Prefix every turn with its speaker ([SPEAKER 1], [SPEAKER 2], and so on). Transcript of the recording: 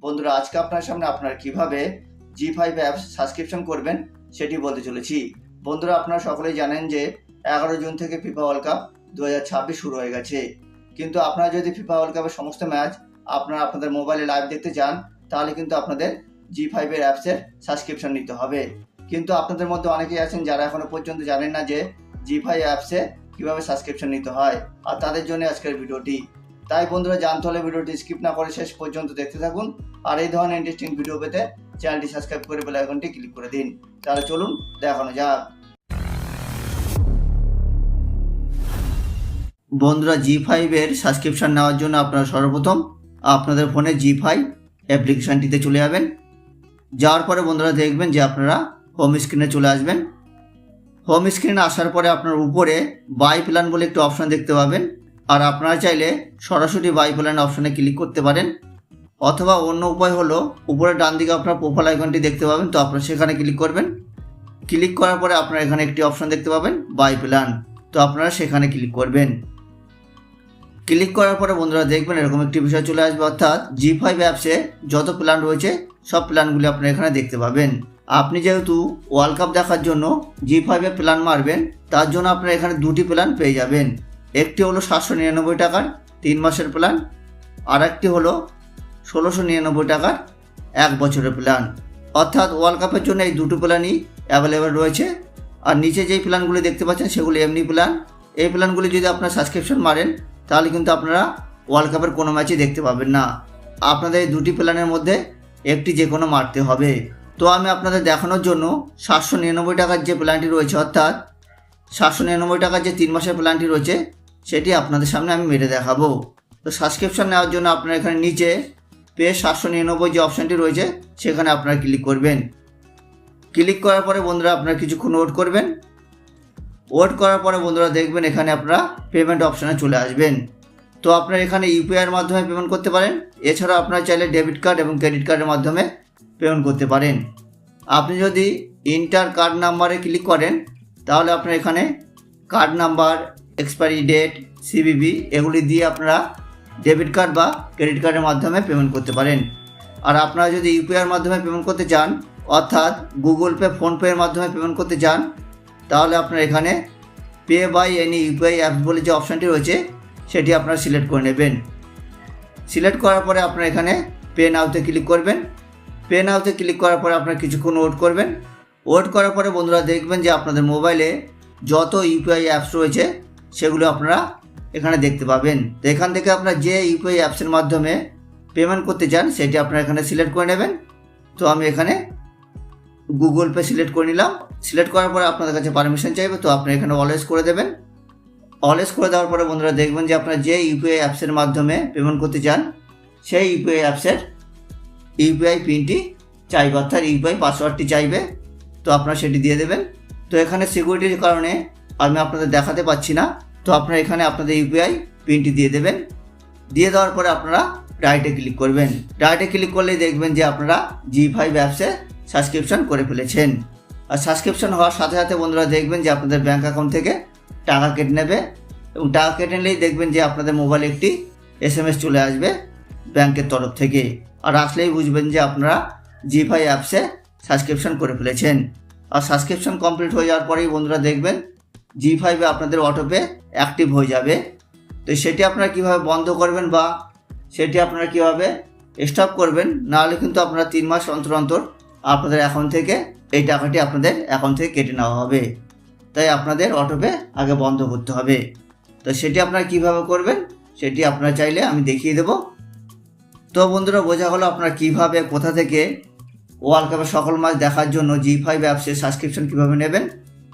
[SPEAKER 1] বন্ধুরা, আজকে আপনার সামনে আপনারা কিভাবে জি5 অ্যাপস সাবস্ক্রিপশন করবেন সেটি বলতে চলেছি। বন্ধুরা, আপনারা সকলেই জানেন যে 11 জুন থেকে ফিফা ওয়ার্ল্ড কাপ 2026 শুরু হয়ে গেছে। কিন্তু আপনারা যদি ফিফা ওয়ার্ল্ড কাপের সমস্ত ম্যাচ আপনারা আপনাদের মোবাইলে লাইভ দেখতে চান, তাহলে কিন্তু আপনাদের জি5 এর অ্যাপসের সাবস্ক্রিপশন নিতে হবে। কিন্তু আপনাদের মধ্যে অনেকেই আছেন যারা এখনো পর্যন্ত জানেন না যে জি5 অ্যাপসে কিভাবে সাবস্ক্রিপশন নিতে হয়, আর তাদের জন্য আজকের ভিডিওটি। তাই বন্ধুরা, জানতে হলে ভিডিওটি স্কিপ না করে শেষ পর্যন্ত দেখতে থাকুন। আর এই ধরনের ইন্টারেস্টিং ভিডিও পেতে চ্যানেলটি সাবস্ক্রাইব করে বেল আইকনটি ক্লিক করে দিন। তাহলে চলুন দেখানো যাক। বন্ধুরা, জি5 এর সাবস্ক্রিপশন নেওয়ার জন্য আপনারা সর্বপ্রথম আপনাদের ফোনে জি5 অ্যাপ্লিকেশনটিতে চলে যাবেন। যাওয়ার পরে বন্ধুরা দেখবেন যে আপনারা হোম স্ক্রিনে চলে আসবেন। হোম স্ক্রিনে আসার পরে আপনার উপরে বাই প্ল্যান বলে একটি অপশন দেখতে পাবেন। আর আপনারা চাইলে সরাসরি বাই প্ল্যান অপশনে ক্লিক করতে পারেন, অথবা অন্য উপায় হলো উপরে ডান দিকে আপনার প্রোফাইল আইকনটি দেখতে পাবেন, তো আপনারা সেখানে ক্লিক করবেন। ক্লিক করার পরে আপনারা এখানে একটি অপশন দেখতে পাবেন বাই প্ল্যান, তো আপনারা সেখানে ক্লিক করবেন। ক্লিক করার পরে বন্ধুরা দেখবেন এরকম একটি বিষয় চলে আসবে, অর্থাৎ জি5 অ্যাপসে যত প্ল্যান রয়েছে সব প্ল্যানগুলি আপনারা এখানে দেখতে পাবেন। আপনি যেহেতু ওয়ার্ল্ড কাপ দেখার জন্য জি5 এ প্ল্যান মারবেন, তার জন্য আপনারা এখানে দুটি প্ল্যান পেয়ে যাবেন। একটি হলো 799 টাকার 3 মাসের প্ল্যান, আর একটি হলো 1699 টাকার 1 বছরের প্ল্যান। অর্থাৎ ওয়ার্ল্ড কাপের জন্য এই দুটো প্ল্যানই অ্যাভেলেবেল রয়েছে। আর নিচে যেই প্ল্যানগুলি দেখতে পাচ্ছেন সেগুলি এমনি প্ল্যান। এই প্ল্যানগুলি যদি আপনারা সাবস্ক্রিপশন মারেন, তাহলে কিন্তু আপনারা ওয়ার্ল্ড কাপের কোনো ম্যাচই দেখতে পাবেন না। আপনাদের এই দুটি প্ল্যানের মধ্যে একটি যে কোনো মারতে হবে। তো আমি আপনাদের দেখানোর জন্য 799 টাকার যে প্ল্যানটি রয়েছে, অর্থাৎ 799 টাকার যে 3 মাসের প্ল্যানটি রয়েছে, সেটি আপনাদের সামনে আমি মেরে দেখাবো। তো সাবস্ক্রিপশন নেওয়ার জন্য আপনারা এখানে নিচে পে 799 যে অপশানটি রয়েছে সেখানে আপনারা ক্লিক করবেন। ক্লিক করার পরে বন্ধুরা আপনারা কিছুক্ষণ ওয়েট করবেন। ওয়েট করার পরে বন্ধুরা দেখবেন এখানে আপনারা পেমেন্ট অপশানে চলে আসবেন। তো আপনারা এখানে ইউপিআইয়ের মাধ্যমে পেমেন্ট করতে পারেন, এছাড়াও আপনারা চাইলে ডেবিট কার্ড এবং ক্রেডিট কার্ডের মাধ্যমে পেমেন্ট করতে পারেন। আপনি যদি ইন্টার কার্ড নাম্বারে ক্লিক করেন, তাহলে আপনার এখানে card number, expiry date, CVV এগুলি দিয়ে আপনারা ডেবিট কার্ড বা ক্রেডিট কার্ডের মাধ্যমে পেমেন্ট করতে পারেন। আর আপনারা যদি ইউপিআইয়ের মাধ্যমে পেমেন্ট করতে চান, অর্থাৎ গুগল পে, ফোনপের মাধ্যমে পেমেন্ট করতে চান, তাহলে আপনারা এখানে pay by any UPI apps বলে যে অপশানটি রয়েছে সেটি আপনারা সিলেক্ট করে নেবেন। সিলেক্ট করার পরে আপনারা এখানে পে নাওতে ক্লিক করবেন। পে নাওতে ক্লিক করার পরে আপনারা কিছুক্ষণ ওয়েট করবেন। ওয়েট করার পরে বন্ধুরা দেখবেন যে আপনাদের মোবাইলে যত ইউপিআই অ্যাপস রয়েছে সেগুলো আপনারা এখানে দেখতে পাবেন। তো এখান থেকে আপনারা যে ইউপিআই অ্যাপসের মাধ্যমে পেমেন্ট করতে চান সেটি আপনারা এখানে সিলেক্ট করে নেবেন। তো আমি এখানে গুগল পে সিলেক্ট করে নিলাম। সিলেক্ট করার পরে আপনাদের কাছে পারমিশন চাইবে, তো আপনি এখানে অলওয়েজ করে দেবেন। অলওয়েজ করে দেওয়ার পরে বন্ধুরা দেখবেন যে আপনারা যে ইউপিআই অ্যাপসের মাধ্যমে পেমেন্ট করতে চান সেই ইউপিআই অ্যাপসের ইউপিআই পিনটি চাইবে, অর্থাৎ ইউপিআই পাসওয়ার্ডটি চাইবে, তো আপনারা সেটি দিয়ে দেবেন। তো এখানে সিকিউরিটির কারণে আমি আপনাদের দেখাতে পাচ্ছি না, তো আপনারা এখানে আপনাদের ইউপিআই পিনটি দিয়ে দেবেন। দিয়ে দেওয়ার পরে আপনারা ডাইরেক্টে ক্লিক করবেন। ডাইরেক্টে ক্লিক করলেই দেখবেন যে আপনারা জি5 অ্যাপসে সাবস্ক্রিপশন করে ফেলেছেন। আর সাবস্ক্রিপশন হওয়ার সাথে সাথে বন্ধুরা দেখবেন যে আপনাদের ব্যাঙ্ক অ্যাকাউন্ট থেকে টাকা কেটে নেবে, এবং টাকা কেটে নিলেই দেখবেন যে আপনাদের মোবাইলে একটি SMS চলে আসবে ব্যাংকের তরফ থেকে। আর আসলেই বুঝবেন যে আপনারা জি5 অ্যাপসে সাবস্ক্রিপশন করে ফেলেছেন। আর সাবস্ক্রিপশন কমপ্লিট হয়ে যাওয়ার পরেই বন্ধুরা দেখবেন জি5 আপনাদের অটোপে অ্যাক্টিভ হয়ে যাবে। তো সেটি আপনারা কীভাবে বন্ধ করবেন বা সেটি আপনারা কীভাবে স্টপ করবেন, নাহলে কিন্তু আপনারা 3 মাস অন্তর অন্তর আপনাদের অ্যাকাউন্ট থেকে এই টাকাটি আপনাদের অ্যাকাউন্ট থেকে কেটে নেওয়া হবে। তাই আপনাদের অটোপে আগে বন্ধ করতে হবে। তো সেটি আপনারা কীভাবে করবেন সেটি আপনারা চাইলে আমি দেখিয়ে দেব। তো বন্ধুরা, বোঝা হলো আপনারা কীভাবে কোথা থেকে ওয়ার্ল্ড কাপের সকল ম্যাচ দেখার জন্য জি5 অ্যাপসের সাবস্ক্রিপশন কীভাবে নেবেন।